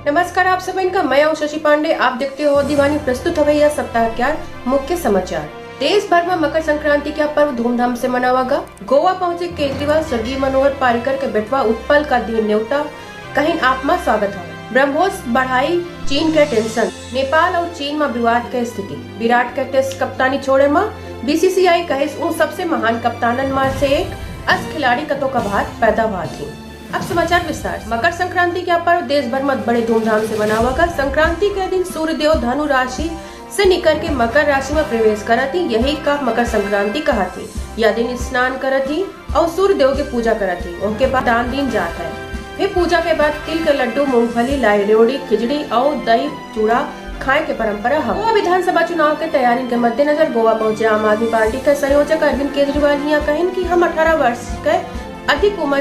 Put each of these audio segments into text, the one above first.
नमस्कार, आप सभी का मैं हूं शशि पांडे। आप देखते हो दीवानी। प्रस्तुत है यह सप्ताह के मुख्य समाचार। देश भर में मकर संक्रांति का पर्व धूमधाम से मनावागा। गोवा पहुंचे केजरीवाल, स्वर्गीय मनोहर पार्रिकर के बेटवा उत्पल का दी न्योता, कहीं आप में स्वागत है। ब्रह्मोस बढ़ाई चीन के टेंशन, नेपाल और चीन में विवाद के स्थिति। विराट के टेस्ट कप्तानी छोड़े में बीसीसीआई कहे उन सबसे महान कप्तानन में से एक अस खिलाड़ी कतो का भात पैदा हुआ थी। अब समाचार विस्तार से। मकर संक्रांति का पर्व देश भर में बड़े धूमधाम से मनावागा। संक्रांति के दिन सूर्य देव धनु राशि से निकल के मकर राशि में प्रवेश करती, यही का मकर संक्रांति कहा थी। यह दिन स्नान करती और सूर्य देव की पूजा करती। उसके बाद दान दिन जाता है। फिर पूजा के बाद तिल के लड्डू, मूंगफली, लाई रेवड़ी, खिचड़ी और दही चूड़ा खाए के परंपरा है। गोवा विधानसभा चुनाव के तैयारी के मद्देनजर गोवा पहुंचे आम आदमी पार्टी के संयोजक अरविंद केजरीवाल यहाँ कहें कि हम 18 वर्ष के अधिक उम्र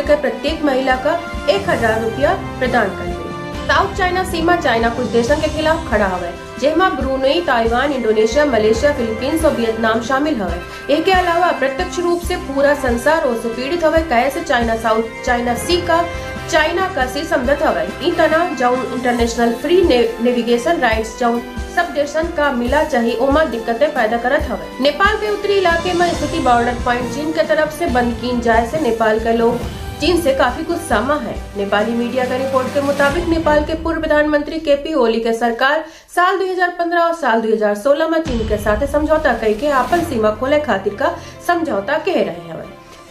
के प्रत्येक महिला का 1000 रुपया प्रदान करेंगे। साउथ चाइना सीमा चाइना कुछ देशों के खिलाफ खड़ा है, जिसमें Brunei, Taiwan, Indonesia, Malaysia, Philippines और वियतनाम शामिल है। इसके अलावा प्रत्यक्ष रूप से पूरा संसार उससे पीड़ित है। कैसे चाइना साउथ चाइना सी का चाइना का सी समझत हवे। इन तरह जौन इंटरनेशनल फ्री नेविगेशन राइट्स जौन सब देशन का मिला चाहिए ओमा दिक्कतें पैदा करत हवे। नेपाल के उत्तरी इलाके में स्थिति बॉर्डर पॉइंट चीन के तरफ से बंद की जाए से नेपाल के लोग चीन से काफी गुस्सा में है। नेपाली मीडिया के रिपोर्ट के मुताबिक नेपाल के पूर्व प्रधानमंत्री केपी ओली के सरकार साल 2015 और साल 2016 में चीन के साथ समझौता करके आपन सीमा खोले खातिर का समझौता कह रहे हैं।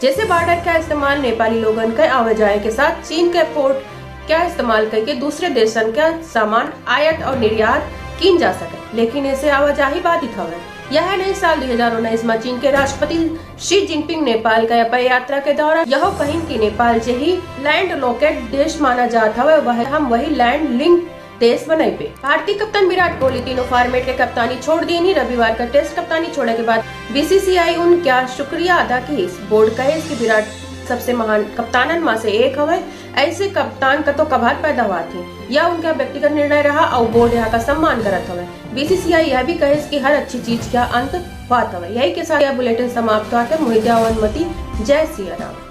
जैसे बॉर्डर का इस्तेमाल नेपाली लोगन के आवाजाही के साथ चीन के पोर्ट का इस्तेमाल करके दूसरे देशन का सामान आयात और निर्यात की जा सके, लेकिन ऐसे आवाजाही बाधित हुए। यह नहीं साल 2019 में चीन के राष्ट्रपति शी जिनपिंग नेपाल का यात्रा के दौरान यह कहीं कि नेपाल जे ही लैंड लॉकेट देश माना जाता है, वह हम वही लैंड लिंक देश बनाई पे। भारतीय कप्तान विराट कोहली तीनों फॉर्मेट के कप्तानी छोड़ दी। रविवार का टेस्ट कप्तानी छोड़ने के बाद बीसीसीआई उन क्या शुक्रिया अदा की। बोर्ड कहे कि विराट सबसे महान कप्तानन में से एक है। ऐसे कप्तान का तो कभार पैदा हुआ थी, यह उनका व्यक्तिगत निर्णय रहा और बोर्ड यहाँ का सम्मान करत है। बीसीसीआई यह भी कहे कि हर अच्छी चीज का अंत बात है। यही के साथ यह बुलेटिन समाप्त हुआ। मोहित अनुमति। जय सिया राम।